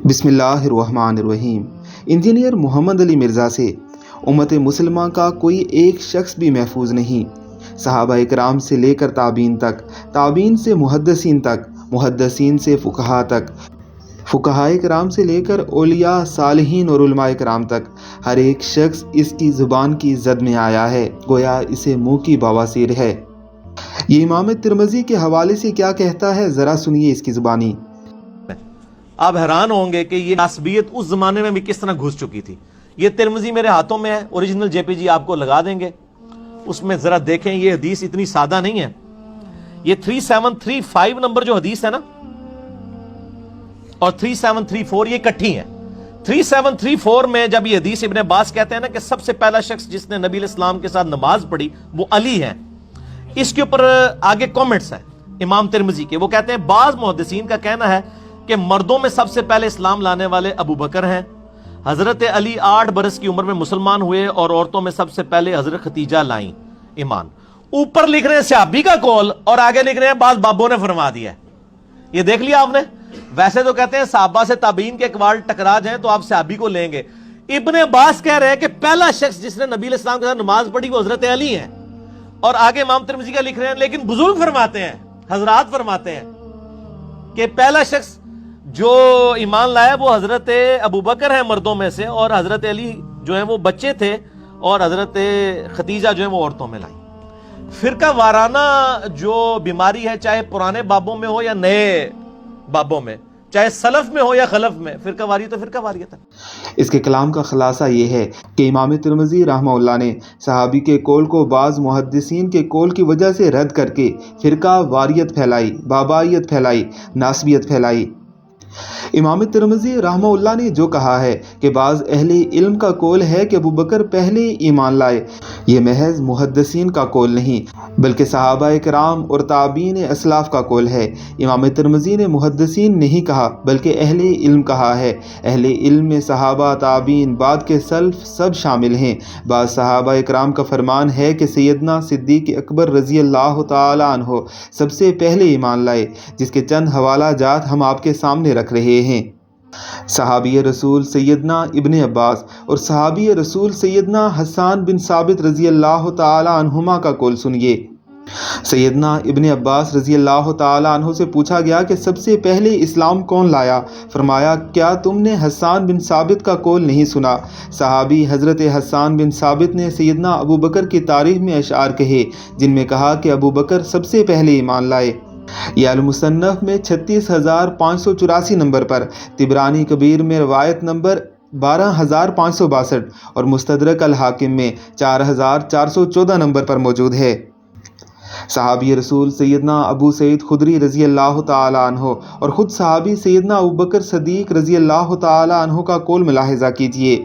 بسم اللہ الرحمن الرحیم۔ انجینئر محمد علی مرزا سے امت مسلمہ کا کوئی ایک شخص بھی محفوظ نہیں۔ صحابہ اکرام سے لے کر تابعین تک، تابعین سے محدثین تک، محدثین سے فقہاء تک، فقہاء کرام سے لے کر اولیاء صالحین اور علماء کرام تک، ہر ایک شخص اس کی زبان کی زد میں آیا ہے، گویا اسے منہ کی بواسیر ہے۔ یہ امام ترمذی کے حوالے سے کیا کہتا ہے، ذرا سنیے اس کی زبانی۔ آپ حیران ہوں گے کہ یہ ناسبیت اس زمانے میں بھی کس طرح گھس چکی تھی۔ یہ ترمذی میرے ہاتھوں میں ہے، اوریجنل جے پی جی آپ کو لگا دیں گے، اس میں ذرا دیکھیں۔ یہ حدیث اتنی سادہ نہیں ہے۔ یہ 3735 نمبر جو حدیث ہے نا، اور 3734 یہ کٹھی ہیں۔ 3734 میں جب یہ حدیث ابن عباس کہتے ہیں نا کہ سب سے پہلا شخص جس نے نبی علیہ السلام کے ساتھ نماز پڑھی وہ علی ہے، اس کے اوپر آگے کومنٹس ہیں امام ترمذی کے۔ وہ کہتے ہیں بعض محدثین کا کہنا ہے کہ مردوں میں سب سے پہلے اسلام لانے والے ابو بکر ہیں، حضرت علی 8 برس کی عمر میں مسلمان ہوئے، اور عورتوں میں سب سے پہلے حضرت ختیجہ لائیں ایمان۔ اوپر لکھ رہے ہیں صحابی کا قول، اور آگے لکھ رہے ہیں بعض بابوں نے فرما دیا ہے۔ یہ دیکھ لیا آپ نے؟ ویسے تو کہتے ہیں صحابہ سے تابعین کے اقوال ٹکرا جائیں تو آپ صحابی کو لیں گے۔ ابن عباس کہہ رہے ہیں کہ پہلا شخص جس نے نبی علیہ السلام کے ساتھ نماز پڑھی وہ حضرت علی ہیں، اور آگے امام ترمذی کا لکھ رہے ہیں، لیکن بزرگ فرماتے ہیں، حضرات فرماتے ہیں کہ پہلا شخص جو ایمان لایا وہ حضرت ابو بکر ہیں مردوں میں سے، اور حضرت علی جو ہیں وہ بچے تھے، اور حضرت ختیجہ جو ہیں وہ عورتوں میں لائی۔ فرقہ وارانہ جو بیماری ہے، چاہے پرانے بابوں میں ہو یا نئے بابوں میں، چاہے سلف میں ہو یا خلف میں، فرقہ واری تو فرقہ واریت ہے۔ اس کے کلام کا خلاصہ یہ ہے کہ امام ترمذی رحمہ اللہ نے صحابی کے قول کو بعض محدثین کے قول کی وجہ سے رد کر کے فرقہ واریت پھیلائی، بابائیت پھیلائی، ناسبیت پھیلائی۔ امام ترمذی رحمہ اللہ نے جو کہا ہے کہ بعض اہل علم کا قول ہے کہ ابو بکر پہلے ایمان لائے، یہ محض محدثین کا قول نہیں بلکہ صحابہ کرام اور تابعین اسلاف کا قول ہے۔ امام ترمذی نے محدثین نہیں کہا بلکہ اہل علم کہا ہے۔ اہل علم میں صحابہ، تابعین، بعد کے سلف سب شامل ہیں۔ بعض صحابہ کرام کا فرمان ہے کہ سیدنا صدیق اکبر رضی اللہ تعالی عنہ سب سے پہلے ایمان لائے، جس کے چند حوالہ جات ہم آپ کے سامنے رکھ رہے ہیں۔ صحابی رسول سیدنا ابن عباس اور صحابی رسول سیدنا حسان بن ثابت رضی اللہ تعالی عنہما کا قول سنیے۔ سیدنا ابن عباس رضی اللہ تعالی عنہ سے پوچھا گیا کہ سب سے پہلے اسلام کون لایا؟ فرمایا، کیا تم نے حسان بن ثابت کا قول نہیں سنا؟ صحابی حضرت حسان بن ثابت نے سیدنا ابو بکر کی تاریخ میں اشعار کہے جن میں کہا کہ ابو بکر سب سے پہلے ایمان لائے۔ یہ المصنف میں 36,584 نمبر پر، طبرانی کبیر میں روایت نمبر 12,562 اور مستدرک الحاکم میں 4,414 نمبر پر موجود ہے۔ صحابی رسول سیدنا ابو سعید خدری رضی اللہ تعالی عنہ اور خود صحابی سیدنا ابو بکر صدیق رضی اللہ تعالی عنہ کا قول ملاحظہ کیجئے۔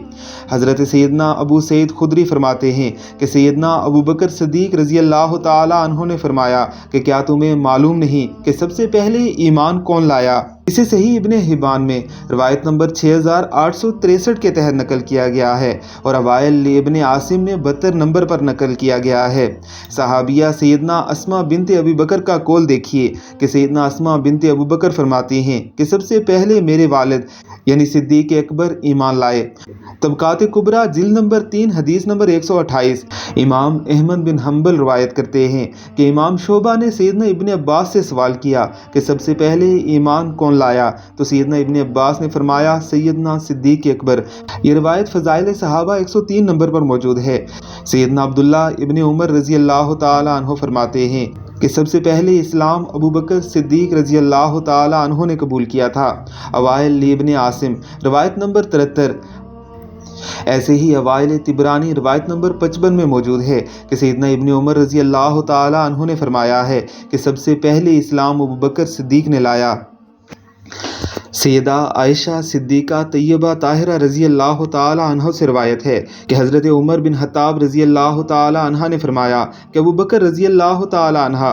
حضرت سیدنا ابو سعید خدری فرماتے ہیں کہ سیدنا ابو بکر صدیق رضی اللہ تعالی عنہ نے فرمایا کہ کیا تمہیں معلوم نہیں کہ سب سے پہلے ایمان کون لایا؟ اسے صحیح ابن حبان میں روایت نمبر 6863 کے تحت نقل کیا گیا ہے، اور اوائل ابن عاصم میں 72 نمبر پر نقل کیا گیا ہے۔ صحابیہ سیدنا اسماء بنت ابی بکر کا قول دیکھیے کہ سیدنا اسماء بنت ابو بکر فرماتی ہیں کہ سب سے پہلے میرے والد یعنی صدیق اکبر ایمان لائے۔ طبقات کبریٰ جلد نمبر 3 حدیث نمبر 128۔ امام احمد بن حنبل روایت کرتے ہیں کہ امام شعبہ نے سیدنا ابن عباس سے سوال کیا کہ سب سے پہلے ایمان کون لایا؟ تو سیدنا ابن عباس نے فرمایا سیدنا صدیق اکبر۔ یہ روایت فضائل صحابہ 103 نمبر پر موجود ہے۔ سیدنا عبداللہ ابن عمر رضی اللہ تعالی عنہ فرماتے ہیں کہ سب سے پہلے اسلام ابو بکر صدیق رضی اللہ تعالی عنہ نے قبول کیا تھا۔ اوائل ابن عاصم روایت نمبر 73۔ ایسے ہی اوائل طبرانی روایت نمبر 55 میں موجود ہے کہ سیدنا ابن عمر رضی اللہ تعالی عنہ نے فرمایا ہے کہ سب سے پہلے اسلام ابو بکر صدیق نے لایا۔ سیدہ عائشہ صدیقہ طیبہ طاہرہ رضی اللہ تعالی عنہ سے روایت ہے کہ حضرت عمر بن خطاب رضی اللہ تعالی عنہ نے فرمایا کہ ابو بکر رضی اللہ تعالی عنہ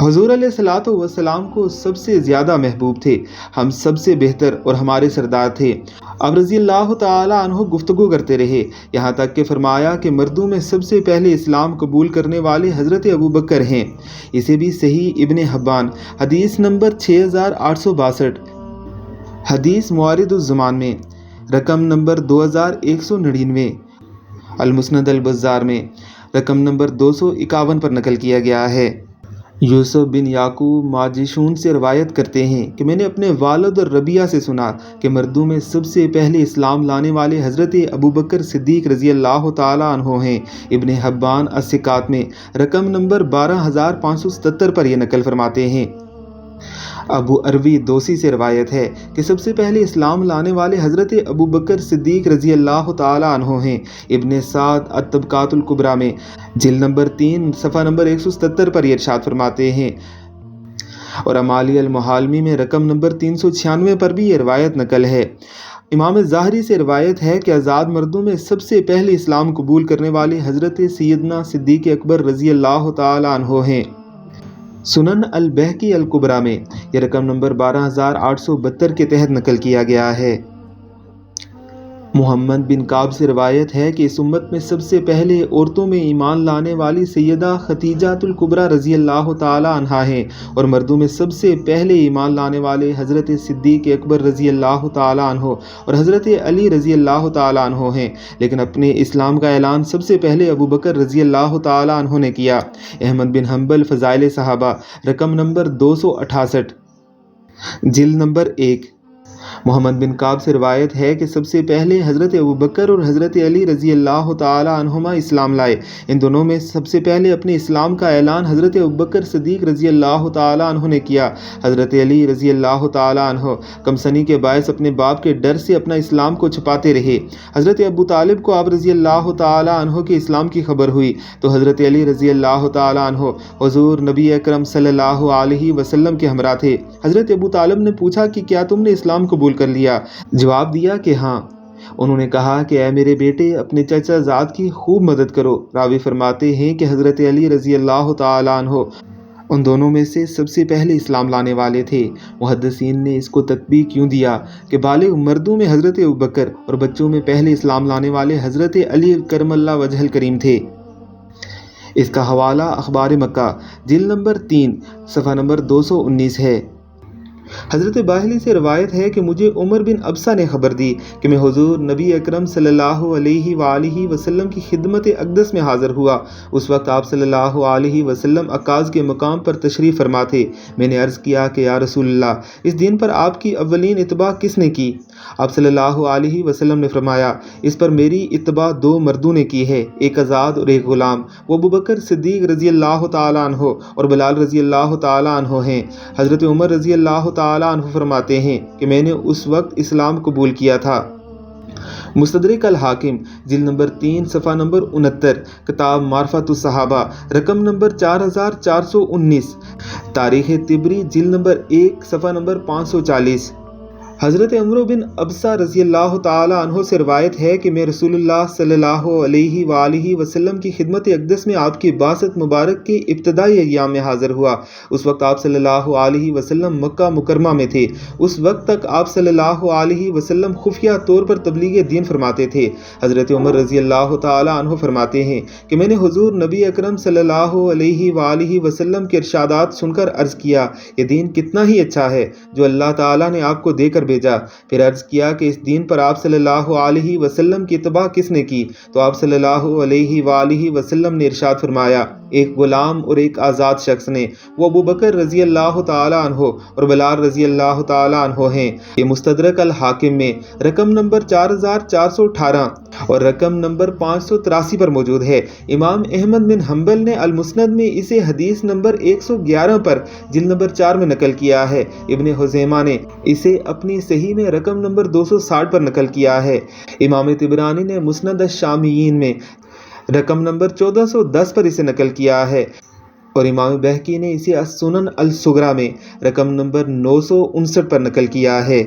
حضور علیہ الصلوۃ والسلام کو سب سے زیادہ محبوب تھے، ہم سب سے بہتر اور ہمارے سردار تھے۔ اب رضی اللہ تعالی عنہ گفتگو کرتے رہے، یہاں تک کہ فرمایا کہ مردوں میں سب سے پہلے اسلام قبول کرنے والے حضرت ابو بکر ہیں۔ اسے بھی صحیح ابن حبان حدیث نمبر 6862 حدیث موارد الزمان میں رقم نمبر 2199، المسند البزار میں رقم نمبر 251 پر نقل کیا گیا ہے۔ یوسف بن یعقوب ماجشون سے روایت کرتے ہیں کہ میں نے اپنے والد اور ربیہ سے سنا کہ مردوں میں سب سے پہلے اسلام لانے والے حضرت ابوبکر صدیق رضی اللہ تعالیٰ عنہ ہیں۔ ابن حبان الثقات میں رقم نمبر 12577 پر یہ نقل فرماتے ہیں۔ ابو اروی دوسی سے روایت ہے کہ سب سے پہلے اسلام لانے والے حضرت ابوبکر صدیق رضی اللہ تعالیٰ عنہ ہیں۔ ابن سعد الطبقات الکبریٰ میں جلد نمبر 3 صفحہ نمبر 177 پر یہ ارشاد فرماتے ہیں، اور امالی المحالمی میں رقم نمبر 396 پر بھی یہ روایت نقل ہے۔ امام ظاہری سے روایت ہے کہ آزاد مردوں میں سب سے پہلے اسلام قبول کرنے والے حضرت سیدنا صدیق اکبر رضی اللہ تعالیٰ عنہ ہیں۔ سنن البہقی الکبریٰ میں یہ رقم نمبر 12872 کے تحت نقل کیا گیا ہے۔ محمد بن کعب سے روایت ہے کہ اس امت میں سب سے پہلے عورتوں میں ایمان لانے والی سیدہ خدیجہ الکبریٰ رضی اللہ تعالی عنہا ہیں، اور مردوں میں سب سے پہلے ایمان لانے والے حضرت صدیق اکبر رضی اللہ تعالی عنہ اور حضرت علی رضی اللہ تعالی عنہ ہیں، لیکن اپنے اسلام کا اعلان سب سے پہلے ابوبکر رضی اللہ تعالی عنہ نے کیا۔ احمد بن حنبل فضائل صحابہ رقم نمبر 268 جلد نمبر 1۔ محمد بن کعب سے روایت ہے کہ سب سے پہلے حضرت ابوبکر اور حضرت علی رضی اللہ تعالی عنہما اسلام لائے۔ ان دونوں میں سب سے پہلے اپنے اسلام کا اعلان حضرت ابوبکر صدیق رضی اللہ تعالی عنہ نے کیا۔ حضرت علی رضی اللہ تعالی عنہ کمسنی کے باعث اپنے باپ کے ڈر سے اپنا اسلام کو چھپاتے رہے۔ حضرت ابو طالب کو آپ رضی اللہ تعالی عنہ کے اسلام کی خبر ہوئی تو حضرت علی رضی اللہ تعالی عنہ حضور نبی اکرم صلی اللہ علیہ وسلم کے ہمراہ تھے۔ حضرت ابو طالب نے پوچھا کہ کیا تم نے اسلام قبول کر لیا؟ جواب دیا کہ ہاں۔ انہوں نے کہا کہ اے میرے بیٹے، اپنے چچا زاد کی خوب مدد کرو۔ راوی فرماتے ہیں کہ حضرت علی رضی اللہ تعالی عنہ ان دونوں میں سے سب سے پہلے اسلام لانے والے تھے۔ محدثین نے اس کو تطبیق کیوں دیا کہ بالغ مردوں میں حضرت ابوبکر اور بچوں میں پہلے اسلام لانے والے حضرت علی کرم اللہ وجہ الکریم تھے۔ اس کا حوالہ اخبار مکہ جلد نمبر 3 صفحہ نمبر 219 ہے۔ حضرت باہلی سے روایت ہے کہ مجھے عمر بن ابسہ نے خبر دی کہ میں حضور نبی اکرم صلی اللہ علیہ وآلہ وسلم کی خدمت اقدس میں حاضر ہوا۔ اس وقت آپ صلی اللہ علیہ وسلم عکاظ کے مقام پر تشریف فرما تھے۔ میں نے عرض کیا کہ یا رسول اللہ، اس دین پر آپ کی اولین اتباع کس نے کی؟ آپ صلی اللہ علیہ وسلم نے فرمایا، اس پر میری اتباع 2 مردوں نے کی ہے، ایک آزاد اور ایک غلام۔ وہ ابوبکر صدیق رضی اللہ تعالی عنہ اور بلال رضی اللہ تعالی عنہ ہیں۔ حضرت عمر رضی اللہ تعالی عنہ فرماتے ہیں کہ میں نے اس وقت اسلام قبول کیا تھا۔ مستدرک الحاکم جلد نمبر 3 صفحہ نمبر 69، کتاب معرفت الصحابہ رقم نمبر 4419، تاریخ طبری جلد نمبر 1 صفحہ نمبر 540۔ حضرت عمرو بن ابسہ رضی اللہ تعالی عنہ سے روایت ہے کہ میں رسول اللہ صلی اللہ علیہ وآلہ وسلم کی خدمت اقدس میں آپ کی بعثت مبارک کے ابتدائی ایام میں حاضر ہوا۔ اس وقت آپ صلی اللہ علیہ وسلم مکہ مکرمہ میں تھے۔ اس وقت تک آپ صلی اللہ علیہ وسلم خفیہ طور پر تبلیغ دین فرماتے تھے۔ حضرت عمر رضی اللہ تعالی عنہ فرماتے ہیں کہ میں نے حضور نبی اکرم صلی اللہ علیہ وآلہ وسلم کے ارشادات سن کر عرض کیا، یہ دین کتنا ہی اچھا ہے جو اللہ تعالیٰ نے آپ کو دے کر بھیجا۔ پھر عرض کیا کہ اس دین پر آپ صلی اللہ علیہ وسلم کی اتباع کس نے کی؟ تو آپ صلی اللہ علیہ وآلہ وسلم نے ارشاد فرمایا، ایک غلام اور ایک آزاد شخص نے، وہ ابوبکر رضی اللہ تعالی عنہ اور بلال رضی اللہ تعالی عنہ ہیں۔ یہ مستدرک الحاکم میں رقم نمبر 4418 اور رقم نمبر 583 پر موجود ہے۔ امام احمد بن حنبل نے المسند میں اسے حدیث نمبر 111 پر جلد نمبر 4 میں نقل کیا ہے۔ ابن خزیمہ نے اسے اپنی صحیح میں رقم نمبر 260 پر نقل کیا ہے۔ امام طبرانی نے مسند الشامیین میں رقم نمبر 1410 پر اسے نقل کیا ہے، اور امام بہقی نے اسے السنن الصغریٰ میں رقم نمبر 959 پر نقل کیا ہے۔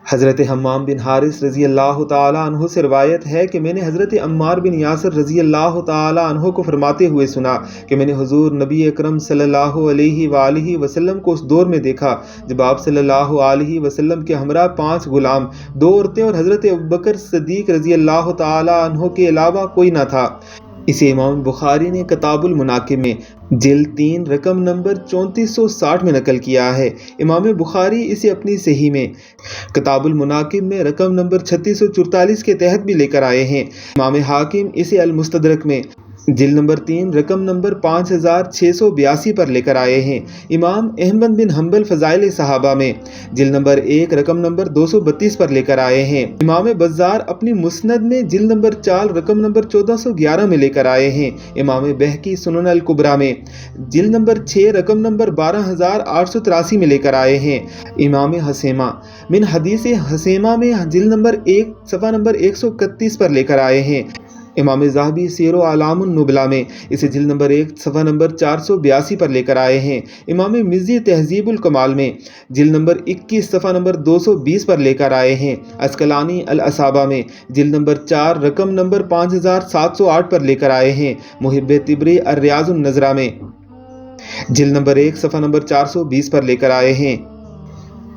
حضرت حمام بن حارث رضی اللہ تعالی عنہ سے روایت ہے کہ میں نے حضرت عمار بن یاسر رضی اللہ تعالی عنہ کو فرماتے ہوئے سنا کہ میں نے حضور نبی اکرم صلی اللہ علیہ وآلہ وسلم کو اس دور میں دیکھا جب آپ صلی اللہ علیہ وسلم کے ہمراہ 5 غلام، 2 عورتیں اور حضرت ابوبکر صدیق رضی اللہ تعالی عنہ کے علاوہ کوئی نہ تھا۔ اسے امام بخاری نے کتاب المناقب میں جلد 3 رقم نمبر 3460 میں نقل کیا ہے۔ امام بخاری اسے اپنی صحیح میں کتاب المناقب میں رقم نمبر 3644 کے تحت بھی لے کر آئے ہیں۔ امام حاکم اسے المستدرک میں جلد نمبر 3 رقم نمبر 5682 پر لے کر آئے ہیں۔ امام احمد بن حنبل فضائل صحابہ میں جلد نمبر 1 رقم نمبر 232 پر لے کر آئے ہیں۔ امام بزار اپنی مسند میں جلد نمبر 4 رقم نمبر 1411 میں لے کر آئے ہیں۔ امام بہقی سنن الکبریٰ میں جلد نمبر 6 رقم نمبر 12883 میں لے کر آئے ہیں۔ امام حسیمہ من حدیث حسیمہ میں جلد نمبر 1 صفحہ نمبر 131 پر لے کر آئے ہیں۔ امام ذہبی سیر و اعلام النبلاء میں اسے جلد نمبر 1 صفحہ نمبر 482 پر لے کر آئے ہیں۔ امام مزی تہذیب الکمال میں جلد نمبر 21 صفحہ نمبر 220 پر لے کر آئے ہیں۔ عسقلانی الاصابہ میں جلد نمبر 4 رقم نمبر 5708 پر لے کر آئے ہیں۔ محب طبری الریاض النظرہ میں جلد نمبر 1 صفحہ نمبر 420 پر لے کر آئے ہیں۔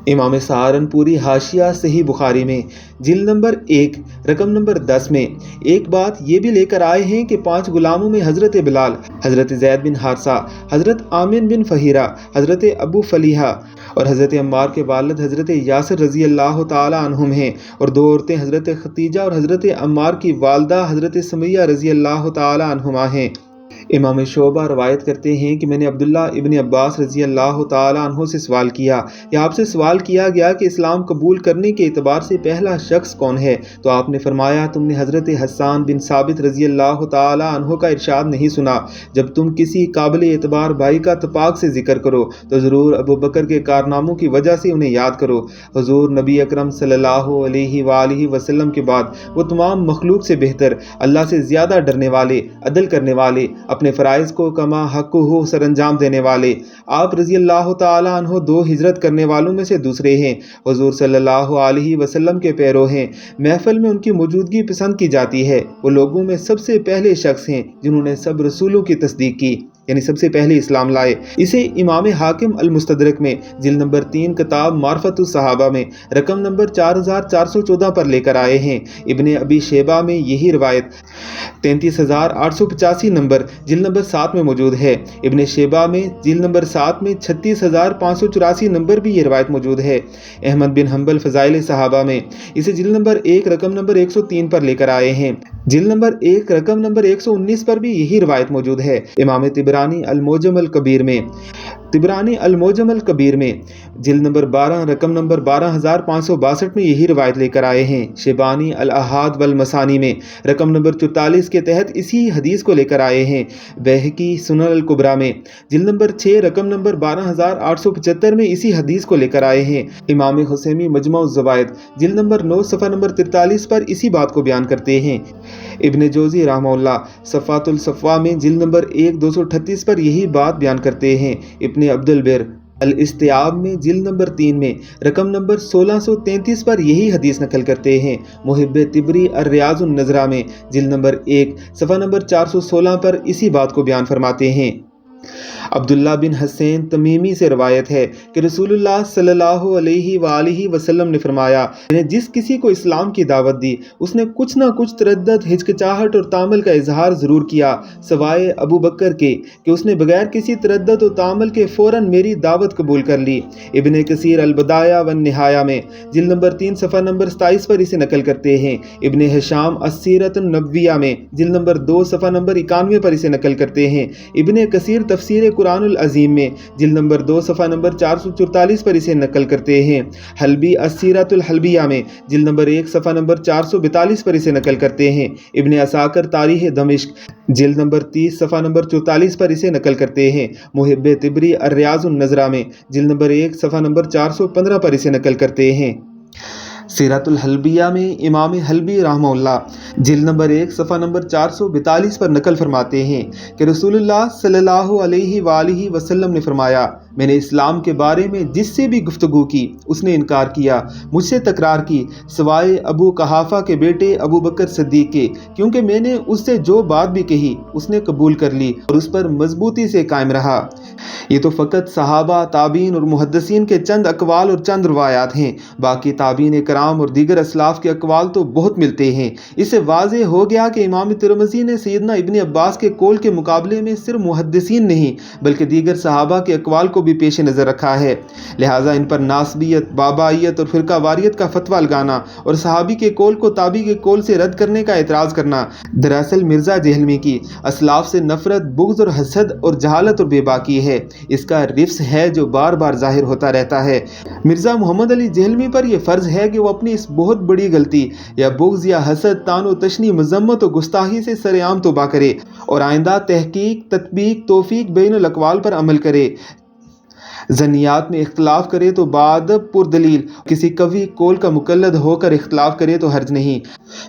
امام سہارنپوری حاشیہ صحیح بخاری میں جلد نمبر 1 رقم نمبر 10 میں ایک بات یہ بھی لے کر آئے ہیں کہ 5 غلاموں میں حضرت بلال، حضرت زید بن حارثہ، حضرت آمن بن فہیرہ، حضرت ابو فلیحہ اور حضرت عمار کے والد حضرت یاسر رضی اللہ تعالی عنہم ہیں، اور 2 عورتیں حضرت ختیجہ اور حضرت عمار کی والدہ حضرت سمیہ رضی اللہ تعالی عنہما ہیں۔ امام شعبہ روایت کرتے ہیں کہ میں نے عبداللہ ابن عباس رضی اللہ تعالی عنہ سے سوال کیا یا آپ سے سوال کیا گیا کہ اسلام قبول کرنے کے اعتبار سے پہلا شخص کون ہے؟ تو آپ نے فرمایا تم نے حضرت حسان بن ثابت رضی اللہ تعالی عنہ کا ارشاد نہیں سنا، جب تم کسی قابل اعتبار بھائی کا اتفاق سے ذکر کرو تو ضرور ابو بکر کے کارناموں کی وجہ سے انہیں یاد کرو۔ حضور نبی اکرم صلی اللہ علیہ وآلہ وسلم کے بعد وہ تمام مخلوق سے بہتر، اللہ سے زیادہ ڈرنے والے، عدل کرنے والے، اپنے فرائض کو کما حق ہو سر انجام دینے والے، آپ رضی اللہ تعالی عنہ 2 ہجرت کرنے والوں میں سے دوسرے ہیں، حضور صلی اللہ علیہ وسلم کے پیرو ہیں، محفل میں ان کی موجودگی پسند کی جاتی ہے، وہ لوگوں میں سب سے پہلے شخص ہیں جنہوں نے سب رسولوں کی تصدیق کی، یعنی سب سے پہلے اسلام لائے۔ اسے امام حاکم المستدرک میں جلد نمبر 3 کتاب معرفت الصحابہ میں رقم نمبر 4414 پر لے کر آئے ہیں۔ ابن ابی شیبہ میں یہی روایت 33885 نمبر جلد نمبر 7 میں موجود ہے۔ ابن شیبہ میں جلد نمبر 7 میں 36584 نمبر بھی یہ روایت موجود ہے۔ احمد بن حنبل فضائل صحابہ میں اسے جلد نمبر 1 رقم نمبر 103 پر لے کر آئے ہیں۔ جلد نمبر 1 رقم نمبر 119 پر بھی یہی روایت موجود ہے۔ امام طبرانی المعجم الکبیر میں جلد نمبر 12 رقم نمبر 12562 میں یہی روایت لے کر آئے ہیں۔ شیبانی الاحاد والمسانی میں رقم نمبر 44 کے تحت اسی حدیث کو لے کر آئے ہیں۔ بہقی سنن الکبریٰ میں جلد نمبر 6 رقم نمبر 12875 میں اسی حدیث کو لے کر آئے ہیں۔ امام حسیمی مجمع الزوائد جلد نمبر 9 صفحہ نمبر 43 پر اسی بات کو بیان کرتے ہیں۔ ابن جوزی رحمہ اللہ صفات الصفوہ میں جلد نمبر 1 238 پر یہی بات بیان کرتے ہیں۔ ابن عبد البر الاستیعاب میں جلد نمبر 3 میں رقم نمبر 1633 پر یہی حدیث نقل کرتے ہیں۔ محب طبری الریاض النظرہ میں جلد نمبر 1 صفحہ نمبر 416 پر اسی بات کو بیان فرماتے ہیں۔ عبداللہ بن حسین تمیمی سے روایت ہے کہ رسول اللہ صلی اللہ علیہ وآلہ وسلم نے فرمایا میں نے جس کسی کو اسلام کی دعوت دی اس نے کچھ نہ کچھ تردد، ہچکچاہٹ اور تامل کا اظہار ضرور کیا، سوائے ابو بکر کے کہ اس نے بغیر کسی تردد و تامل کے فوراً میری دعوت قبول کر لی۔ ابن کثیر البدایہ والنہایہ میں جلد نمبر 3 صفحہ نمبر 27 پر اسے نقل کرتے ہیں۔ ابن ہشام السیرۃ النبویہ میں جلد نمبر 2 صفحہ نمبر 91 پر اسے نقل کرتے ہیں۔ ابن کثیر تفسیر قرآن العظیم میں جلد نمبر 2 صفحہ نمبر 444 پر اسے نقل کرتے ہیں۔ حلبی السیرۃ الحلبیہ میں جلد نمبر 1 صفحہ نمبر 442 پر اسے نقل کرتے ہیں۔ ابن عساکر تاریخ دمشق جلد نمبر 30 صفحہ نمبر 44 پر اسے نقل کرتے ہیں۔ محب طبری الریاض النظرہ میں جلد نمبر 1 صفحہ نمبر 415 پر اسے نقل کرتے ہیں۔ سیرت الحلبیہ میں امام حلبی رحمہ اللہ جلد نمبر 1 صفحہ نمبر 442 پر نقل فرماتے ہیں کہ رسول اللہ صلی اللہ علیہ وآلہ وسلم نے فرمایا میں نے اسلام کے بارے میں جس سے بھی گفتگو کی اس نے انکار کیا، مجھ سے تکرار کی، سوائے ابو قحافہ کے بیٹے ابو بکر صدیق کے، کیونکہ میں نے اس سے جو بات بھی کہی اس نے قبول کر لی اور اس پر مضبوطی سے قائم رہا۔ یہ تو فقط صحابہ، تابعین اور محدثین کے چند اقوال اور چند روایات ہیں، باقی تابعین کرام اور دیگر اسلاف کے اقوال تو بہت ملتے ہیں۔ اس سے واضح ہو گیا کہ امام ترمذی نے سیدنا ابن عباس کے قول کے مقابلے میں صرف محدثین نہیں بلکہ دیگر صحابہ کے اقوال کو بھی پیش نظر رکھا ہے، لہٰذا ان پر ناسبیت، بابائیت اور فرقہ واریت کا فتویٰ لگانا اور صحابی کے قول کو تابعی کے قول سے رد کرنے کا اعتراض کرنا دراصل مرزا جہلمی کی اسلاف سے نفرت، بغض اور حسد اور جہالت اور بے باکی ہے۔ اس کا رفس ہے جو بار بار ظاہر ہوتا رہتا ہے۔ مرزا محمد علی جہلمی پر یہ فرض ہے کہ وہ اپنی اس بہت بڑی غلطی یا بغض یا حسد، طعن و تشنیع، مذمت و گستاخی سے سر عام توبہ کرے اور آئندہ تحقیق، تطبیق، توفیق بین الاقوال پر عمل کرے۔ ظنیات میں اختلاف کرے تو بادب پر دلیل، کسی قوی قول کا مقلد ہو کر اختلاف کرے تو حرج نہیں۔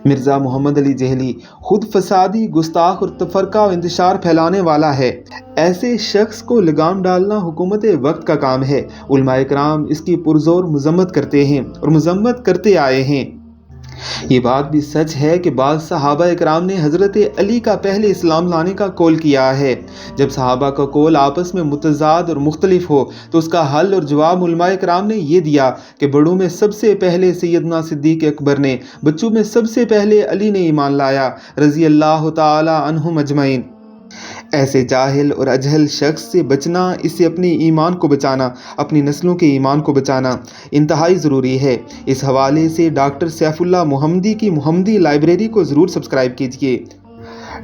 مرزا محمد علی جہلی خود فسادی، گستاخ اور تفرقہ و انتشار پھیلانے والا ہے۔ ایسے شخص کو لگام ڈالنا حکومت وقت کا کام ہے۔ علماء کرام اس کی پرزور مذمت کرتے ہیں اور مذمت کرتے آئے ہیں۔ یہ بات بھی سچ ہے کہ بعض صحابہ کرام نے حضرت علی کا پہلے اسلام لانے کا قول کیا ہے۔ جب صحابہ کا قول آپس میں متضاد اور مختلف ہو تو اس کا حل اور جواب علماء کرام نے یہ دیا کہ بڑوں میں سب سے پہلے سیدنا صدیق اکبر نے، بچوں میں سب سے پہلے علی نے ایمان لایا رضی اللہ تعالی عنہم اجمعین۔ ایسے جاہل اور اجہل شخص سے بچنا، اس سے اپنے ایمان کو بچانا، اپنی نسلوں کے ایمان کو بچانا انتہائی ضروری ہے۔ اس حوالے سے ڈاکٹر سیف اللہ محمدی کی محمدی لائبریری کو ضرور سبسکرائب کیجیے۔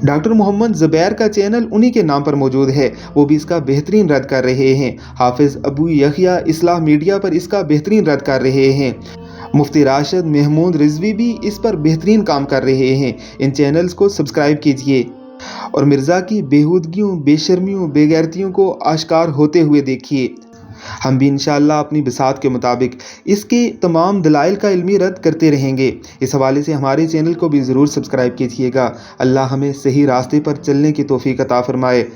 ڈاکٹر محمد زبیر کا چینل انہی کے نام پر موجود ہے، وہ بھی اس کا بہترین رد کر رہے ہیں۔ حافظ ابو یحییٰ اصلاح میڈیا پر اس کا بہترین رد کر رہے ہیں۔ مفتی راشد محمود رضوی بھی اس پر بہترین کام کر رہے ہیں۔ ان چینلز کو سبسکرائب کیجیے اور مرزا کی بےہودگیوں، بے شرمیوں، بے غیرتیوں کو آشکار ہوتے ہوئے دیکھیے۔ ہم بھی انشاءاللہ اپنی بساط کے مطابق اس کے تمام دلائل کا علمی رد کرتے رہیں گے۔ اس حوالے سے ہمارے چینل کو بھی ضرور سبسکرائب کیجیے گا۔ اللہ ہمیں صحیح راستے پر چلنے کی توفیق عطا فرمائے۔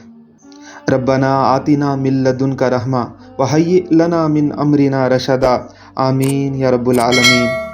ربنا آتنا من لدنک رحمہ وہیئ لنا من امرنا رشدا، آمین یا رب العالمین۔